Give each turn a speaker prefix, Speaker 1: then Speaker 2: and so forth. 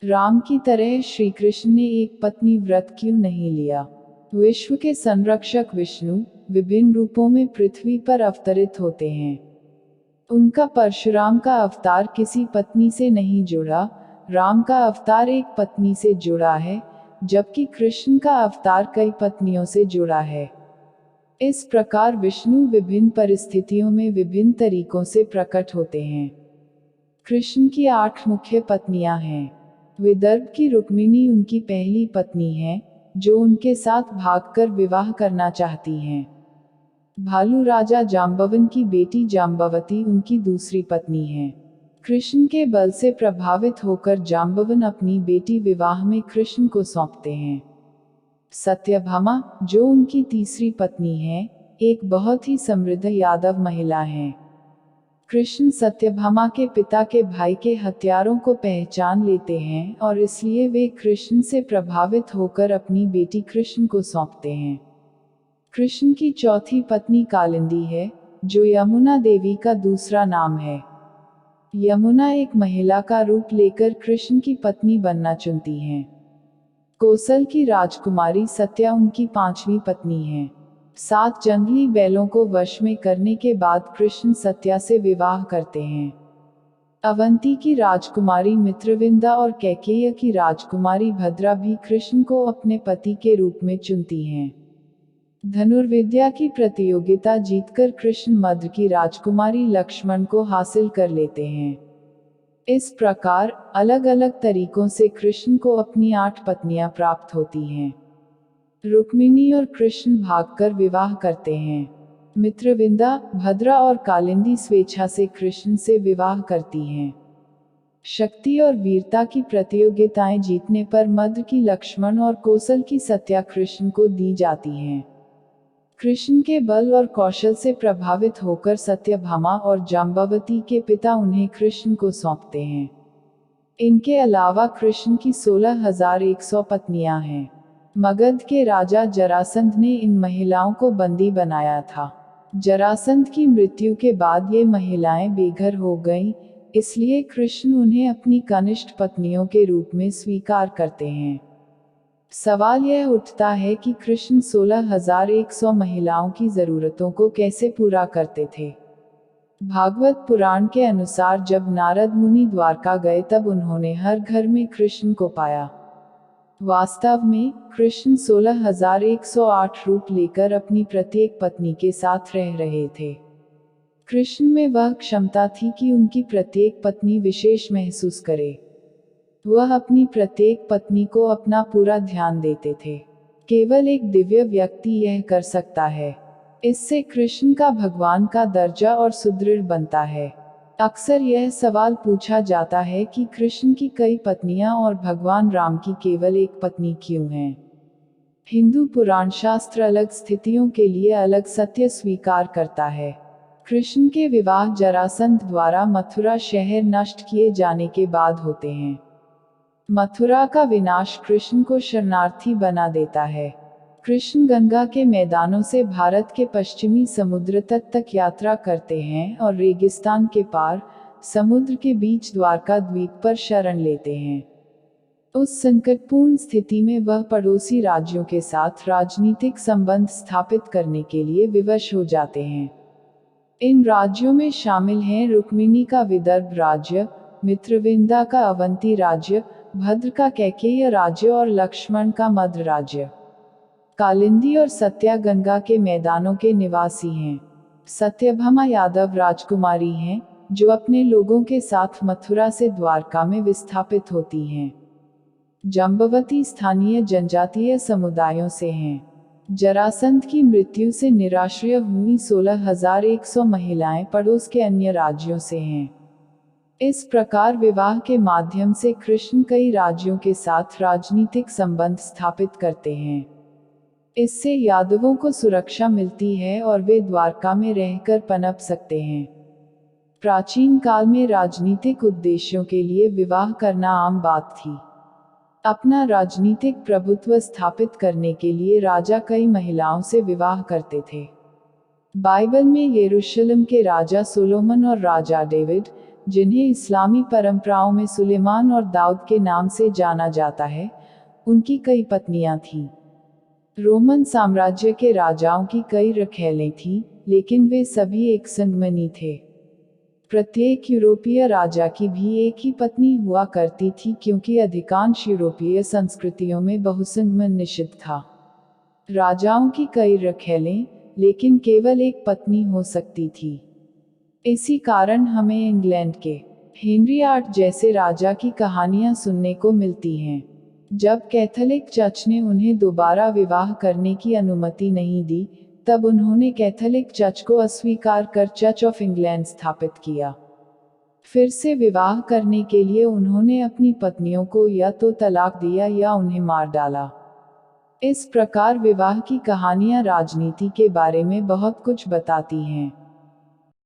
Speaker 1: राम की तरह श्री कृष्ण ने एक पत्नी व्रत क्यों नहीं लिया? विश्व के संरक्षक विष्णु विभिन्न रूपों में पृथ्वी पर अवतरित होते हैं। उनका परशुराम का अवतार किसी पत्नी से नहीं जुड़ा, राम का अवतार एक पत्नी से जुड़ा है, जबकि कृष्ण का अवतार कई पत्नियों से जुड़ा है। इस प्रकार विष्णु विभिन्न परिस्थितियों में विभिन्न तरीकों से प्रकट होते हैं। कृष्ण की 8 मुख्य पत्नियां हैं। विदर्भ की रुक्मिणी उनकी पहली पत्नी है, जो उनके साथ भागकर विवाह करना चाहती हैं। भालू राजा जाम्बवन की बेटी जाम्बवती उनकी दूसरी पत्नी है। कृष्ण के बल से प्रभावित होकर जाम्बवन अपनी बेटी विवाह में कृष्ण को सौंपते हैं। सत्यभामा, जो उनकी तीसरी पत्नी है, एक बहुत ही समृद्ध यादव महिला है। कृष्ण सत्यभामा के पिता के भाई के हथियारों को पहचान लेते हैं और इसलिए वे कृष्ण से प्रभावित होकर अपनी बेटी कृष्ण को सौंपते हैं। कृष्ण की चौथी पत्नी कालिंदी है, जो यमुना देवी का दूसरा नाम है। यमुना एक महिला का रूप लेकर कृष्ण की पत्नी बनना चुनती हैं। कोसल की राजकुमारी सत्या उनकी 5वीं पत्नी है। 7 जंगली बैलों को वश में करने के बाद कृष्ण सत्या से विवाह करते हैं। अवंती की राजकुमारी मित्रविंदा और कैकेय की राजकुमारी भद्रा भी कृष्ण को अपने पति के रूप में चुनती हैं। धनुर्विद्या की प्रतियोगिता जीतकर कृष्ण मद्र की राजकुमारी लक्ष्मण को हासिल कर लेते हैं। इस प्रकार अलग अलग तरीकों से कृष्ण को अपनी 8 पत्नियां प्राप्त होती हैं। रुक्मिणी और कृष्ण भागकर विवाह करते हैं। मित्रविंदा, भद्रा और कालिंदी स्वेच्छा से कृष्ण से विवाह करती हैं। शक्ति और वीरता की प्रतियोगिताएं जीतने पर मद्र की लक्ष्मण और कोसल की सत्या कृष्ण को दी जाती हैं। कृष्ण के बल और कौशल से प्रभावित होकर सत्यभामा और जाम्बवती के पिता उन्हें कृष्ण को सौंपते हैं। इनके अलावा कृष्ण की 16,100 पत्नियां हैं। मगध के राजा जरासंध ने इन महिलाओं को बंदी बनाया था। जरासंध की मृत्यु के बाद ये महिलाएं बेघर हो गईं, इसलिए कृष्ण उन्हें अपनी कनिष्ठ पत्नियों के रूप में स्वीकार करते हैं। सवाल यह उठता है कि कृष्ण 16,100 महिलाओं की जरूरतों को कैसे पूरा करते थे। भागवत पुराण के अनुसार जब नारद मुनि द्वारका गए तब उन्होंने हर घर में कृष्ण को पाया। वास्तव में कृष्ण 16,108 रूप लेकर अपनी प्रत्येक पत्नी के साथ रह रहे थे। कृष्ण में वह क्षमता थी कि उनकी प्रत्येक पत्नी विशेष महसूस करे। वह अपनी प्रत्येक पत्नी को अपना पूरा ध्यान देते थे। केवल एक दिव्य व्यक्ति यह कर सकता है। इससे कृष्ण का भगवान का दर्जा और सुदृढ़ बनता है। अक्सर यह सवाल पूछा जाता है कि कृष्ण की कई पत्नियां और भगवान राम की केवल एक पत्नी क्यों है। हिंदू पुराण शास्त्र अलग स्थितियों के लिए अलग सत्य स्वीकार करता है। कृष्ण के विवाह जरासंध द्वारा मथुरा शहर नष्ट किए जाने के बाद होते हैं। मथुरा का विनाश कृष्ण को शरणार्थी बना देता है। कृष्ण गंगा के मैदानों से भारत के पश्चिमी समुद्र तट तक यात्रा करते हैं और रेगिस्तान के पार समुद्र के बीच द्वारका द्वीप पर शरण लेते हैं। उस संकटपूर्ण स्थिति में वह पड़ोसी राज्यों के साथ राजनीतिक संबंध स्थापित करने के लिए विवश हो जाते हैं। इन राज्यों में शामिल हैं रुक्मिणी का विदर्भ राज्य, मित्रविंदा का अवंती राज्य, भद्र का कैकेय राज्य और लक्ष्मण का मद्र राज्य। कालिंदी और सत्या गंगा के मैदानों के निवासी हैं। सत्यभामा यादव राजकुमारी हैं, जो अपने लोगों के साथ मथुरा से द्वारका में विस्थापित होती हैं। जाम्बवती स्थानीय जनजातीय समुदायों से हैं। जरासंध की मृत्यु से निराश्रय हुई 16,100 महिलाएं पड़ोस के अन्य राज्यों से हैं। इस प्रकार विवाह के माध्यम से कृष्ण कई राज्यों के साथ राजनीतिक संबंध स्थापित करते हैं। इससे यादवों को सुरक्षा मिलती है और वे द्वारका में रहकर पनप सकते हैं। प्राचीन काल में राजनीतिक उद्देश्यों के लिए विवाह करना आम बात थी। अपना राजनीतिक प्रभुत्व स्थापित करने के लिए राजा कई महिलाओं से विवाह करते थे। बाइबल में यरूशलेम के राजा सोलोमन और राजा डेविड, जिन्हें इस्लामी परंपराओं में सुलेमान और दाऊद के नाम से जाना जाता है, उनकी कई पत्नियां थीं। रोमन साम्राज्य के राजाओं की कई रखैलें थीं, लेकिन वे सभी एक संगमनी थे। प्रत्येक यूरोपीय राजा की भी एक ही पत्नी हुआ करती थी, क्योंकि अधिकांश यूरोपीय संस्कृतियों में बहुसंगमन निषिद्ध था। राजाओं की कई रखैलें, लेकिन केवल एक पत्नी हो सकती थी। इसी कारण हमें इंग्लैंड के हेनरी VIII जैसे राजा की कहानियां सुनने को मिलती हैं। जब कैथोलिक चर्च ने उन्हें दोबारा विवाह करने की अनुमति नहीं दी, तब उन्होंने कैथोलिक चर्च को अस्वीकार कर चर्च ऑफ इंग्लैंड स्थापित किया। फिर से विवाह करने के लिए उन्होंने अपनी पत्नियों को या तो तलाक दिया या उन्हें मार डाला। इस प्रकार विवाह की कहानियां राजनीति के बारे में बहुत कुछ बताती हैं।